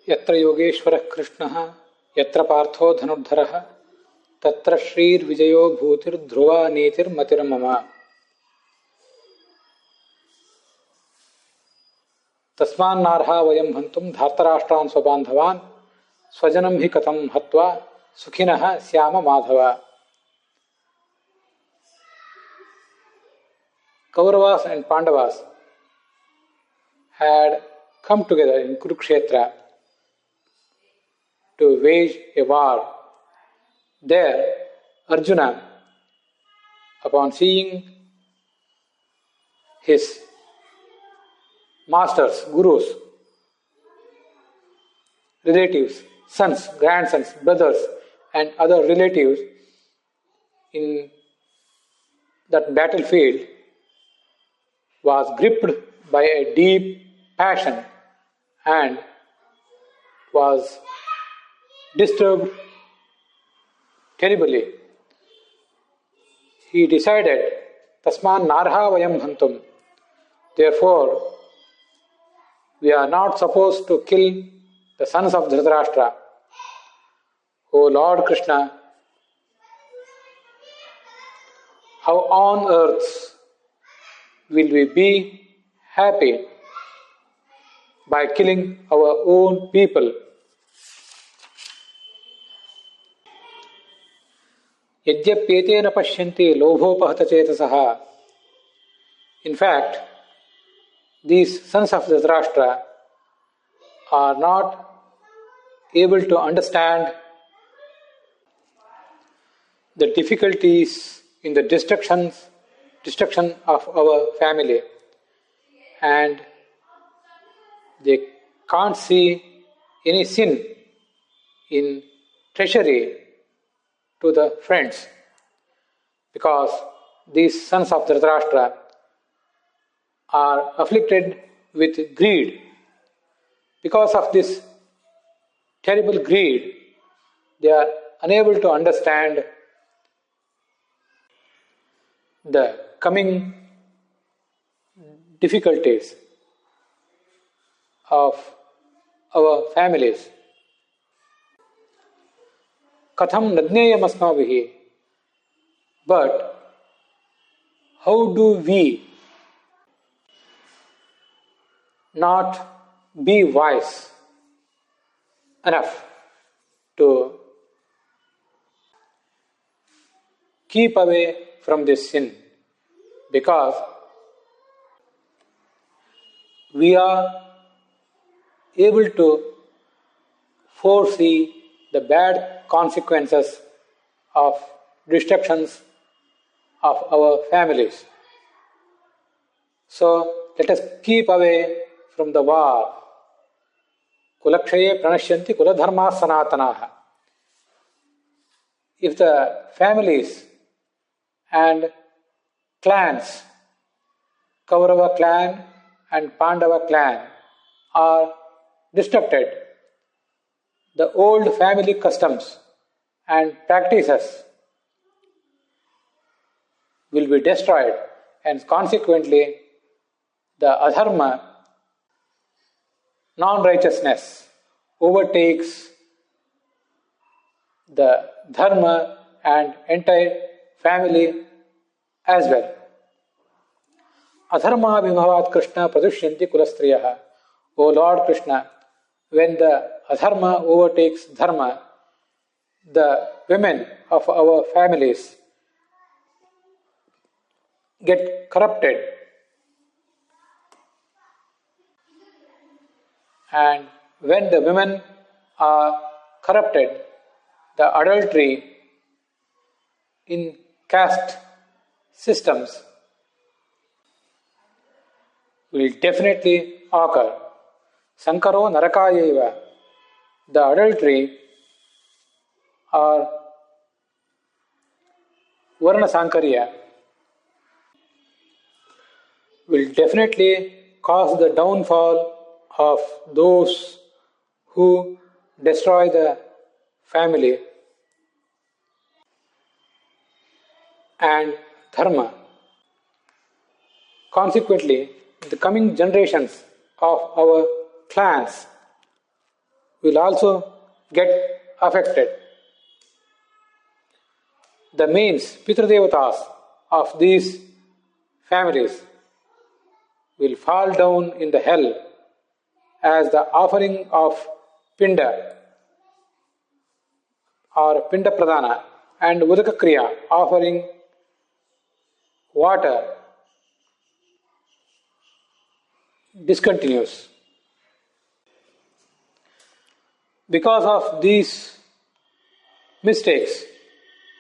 यत्र योगेश्वरः कृष्णः यत्र पार्थो धनुर्धरः तत्र श्रीर्विजयो भूतिर्ध्रुवा नीतिर्मतिर्मम। तस्मान्नार्हा वयं हन्तुं धार्तराष्ट्रान् स्वबान्धवान् स्वजनं हि कथं हत्वा सुखिनः स्याम Madhav. Kauravas and Pandavas had come together in Kurukshetra to wage a war. There, Arjuna, upon seeing his masters, gurus, relatives, sons, grandsons, brothers, and other relatives in that battlefield, was gripped by a deep passion and was disturbed terribly. He decided, Tasman narha vayam hantum. Therefore, we are not supposed to kill the sons of Dhritarashtra. O Lord Krishna, how on earth will we be happy by killing our own people? Yajyapyetena pashyanti lobhopahata chetasaha. In fact, these sons of Dhritarashtra are not able to understand the difficulties in the destruction of our family, and they can't see any sin in treachery to the friends, because these sons of Dhritarashtra are afflicted with greed. Because of this terrible greed, they are unable to understand the coming difficulties of our families. Katham nadneyam asmavihi. But how do we not be wise enough to keep away from this sin? Because we are able to foresee the bad consequences of destructions of our families. So let us keep away from the war. Kulakshaye pranashyanti kuladharma sanatanaha. If the families and clans, Kaurava clan and Pandava clan, are destructed, the old family customs and practices will be destroyed, and consequently the adharma, non-righteousness, overtakes the dharma and entire family as well. Adharma vibhavat Krishna pradushyanti kulastriyaha. O Lord Krishna, when the adharma overtakes dharma, the women of our families get corrupted, and when the women are corrupted, the adultery in caste systems will definitely occur. Sankaro narakayeva. The adultery or varna sankarya will definitely cause the downfall of those who destroy the family and dharma. Consequently, the coming generations of our clans will also get affected. The means, Pitradevatas of these families will fall down in the hell as the offering of Pinda or Pinda Pradana and Udaka Kriya, offering water, discontinues. Because of these mistakes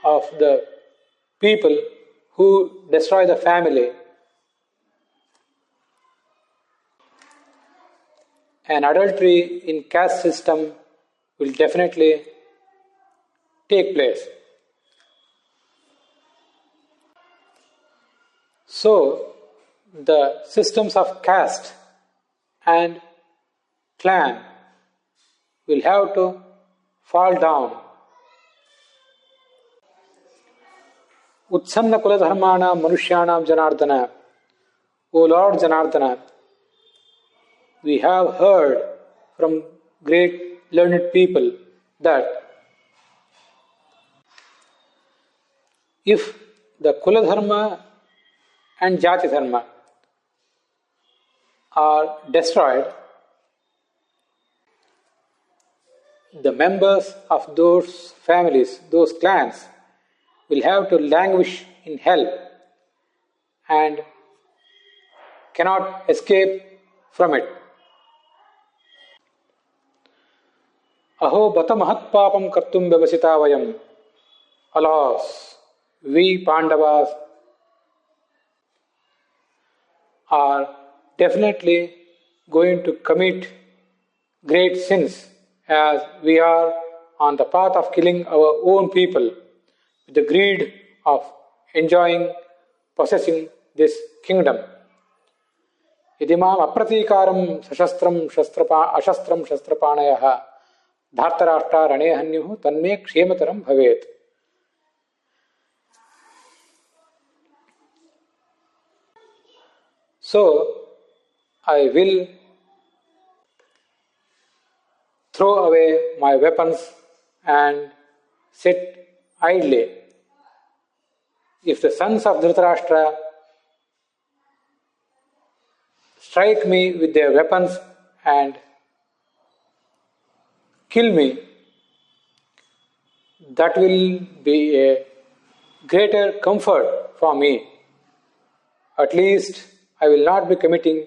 of the people who destroy the family, an adultery in caste system will definitely take place. So, the systems of caste and clan will have to fall down. Utsanna kula dharmana manushyanam janardana. O Lord Janardana, we have heard from great learned people that if the kula dharma and jati dharma are destroyed, the members of those families, those clans, will have to languish in hell and cannot escape from it. Aho bata mahat papam kartum vyavasita vayam. Alas, we Pandavas are definitely going to commit great sins as we are on the path of killing our own people with the greed of enjoying, possessing this kingdom. Idimam apratikaram sashastram ashastram shastrapanayah dhartarashtra ranehanyuh tanme kshemataram bhavet. So, I will throw away my weapons and sit idly. If the sons of Dhritarashtra strike me with their weapons and kill me, that will be a greater comfort for me. At least I will not be committing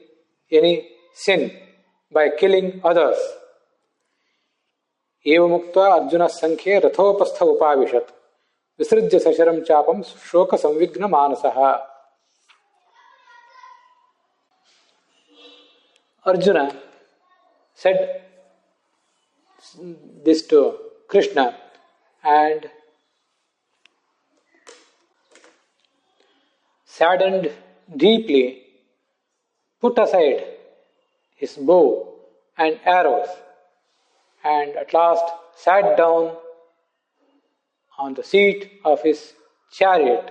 any sin by killing others. एवमुक्त्वा अर्जुन संख्ये रथोपस्थ उपाविशत् विसृज्य सशरं चापं शोक संविघ्न मानसः. Arjuna said this to Krishna and saddened deeply, put aside his bow and arrows and at last sat down on the seat of his chariot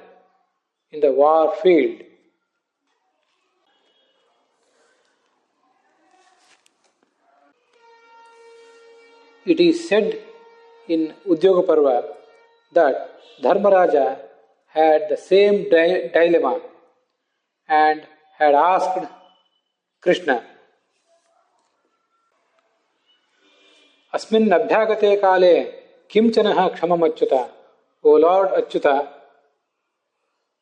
in the war field. It is said in Udyoga Parva that Dharmaraja had the same dilemma and had asked Krishna, Asmin abhyagate kale kimchanaha kshamam achyuta. O Lord Achyuta,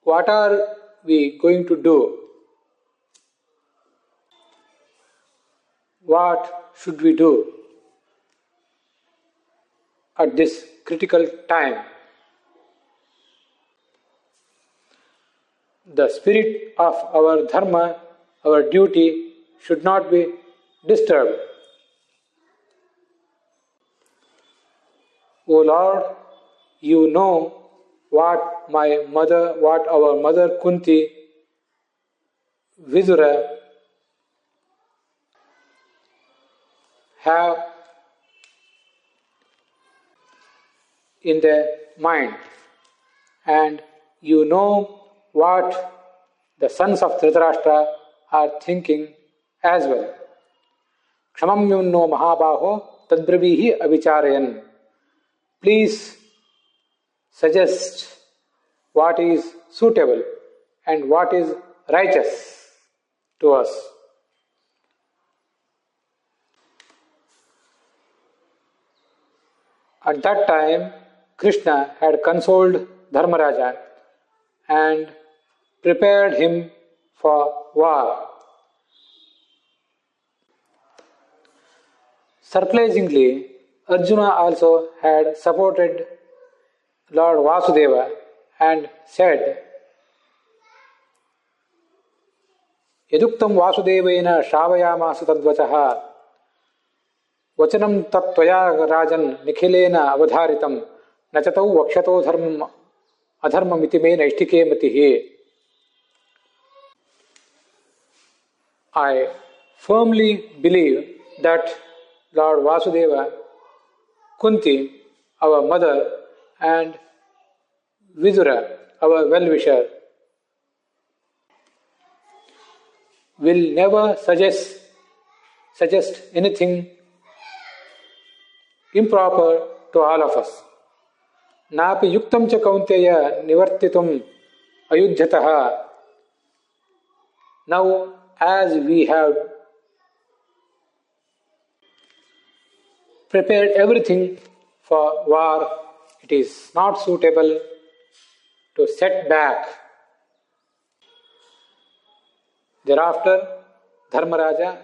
what are we going to do? What should we do at this critical time? The spirit of our dharma, our duty, should not be disturbed. O Lord, you know what our mother Kunti, Vidura have in their mind, and you know what the sons of Dhritarashtra are thinking as well. Kshamam yunno mahabaho tadbravihi avicarayan. Please suggest what is suitable and what is righteous to us. At that time, Krishna had consoled Dharmaraja and prepared him for war. Surprisingly, Arjuna also had supported Lord Vasudeva and said, Yaduktam Vasudevena Shravayamasu Tadvachaha Vachanam Tattvaya Rajan Nikhilena Avadharitam Nachatau Vakshato Dharmam Adharmamiti me Naishtike Matihe. I firmly believe that Lord Vasudeva, Kunti, our mother, and Vidura, our well-wisher, will never suggest anything improper to all of us. Napi yuktam cha kaunteya nivartitum ayudhyataha. Now, as we have prepared everything for war, it is not suitable to set back. Thereafter, Dharmaraja,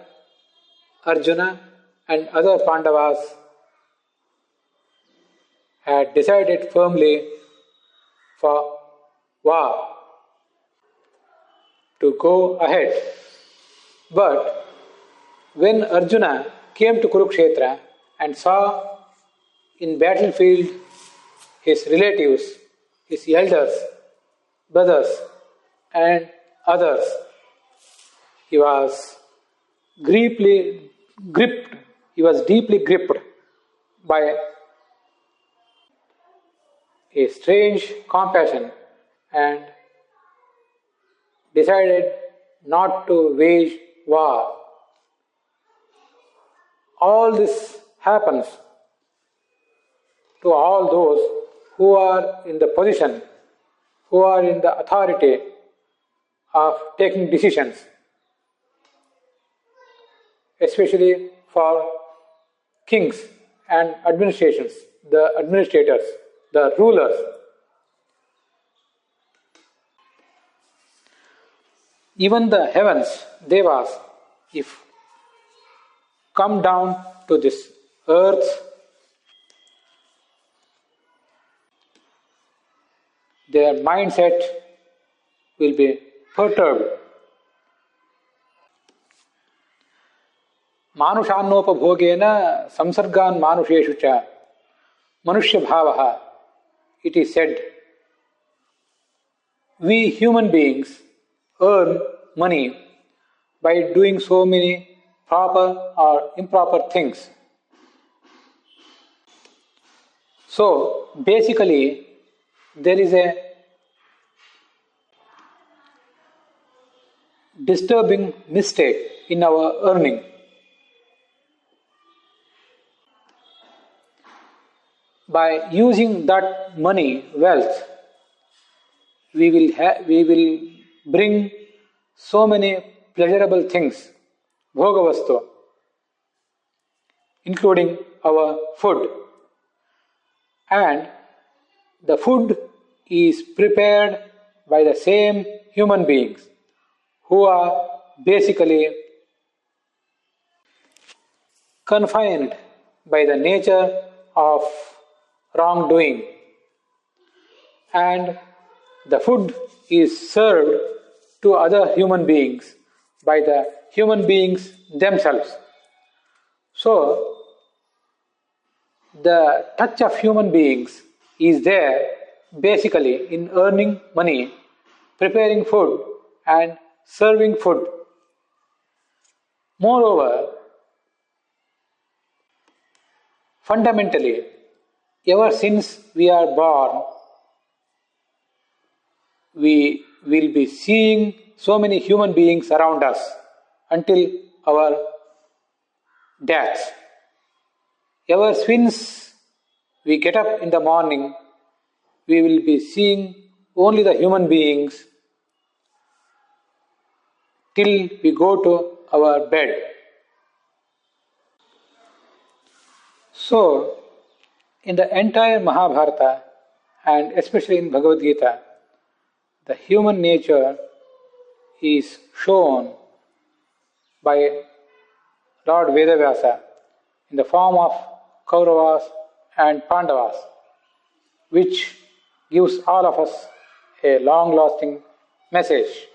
Arjuna, and other Pandavas had decided firmly for war to go ahead. But when Arjuna came to Kurukshetra and saw in battlefield his relatives, his elders, brothers, and others, he was deeply gripped by a strange compassion and decided not to wage war. All this happens to all those who are in the position, who are in the authority of taking decisions, especially for kings and administrators, the rulers. Even the heavens, devas, if come down to this earth, their mindset will be perturbed. Manushannopabhogena samsargan manusheshu cha manushya bhavaha. It is said, we human beings earn money by doing so many proper or improper things. So basically, there is a disturbing mistake in our earning. By using that money, wealth, we will bring so many pleasurable things, bhogavastu, including our food. And the food is prepared by the same human beings who are basically confined by the nature of wrongdoing. And the food is served to other human beings by the human beings themselves. So, the touch of human beings is there basically in earning money, preparing food, and serving food. Moreover, fundamentally, ever since we are born, we will be seeing so many human beings around us until our death. Ever since we get up in the morning, we will be seeing only the human beings till we go to our bed. So, in the entire Mahabharata and especially in Bhagavad Gita, the human nature is shown by Lord Vedavyasa in the form of Kauravas and Pandavas, which gives all of us a long lasting message.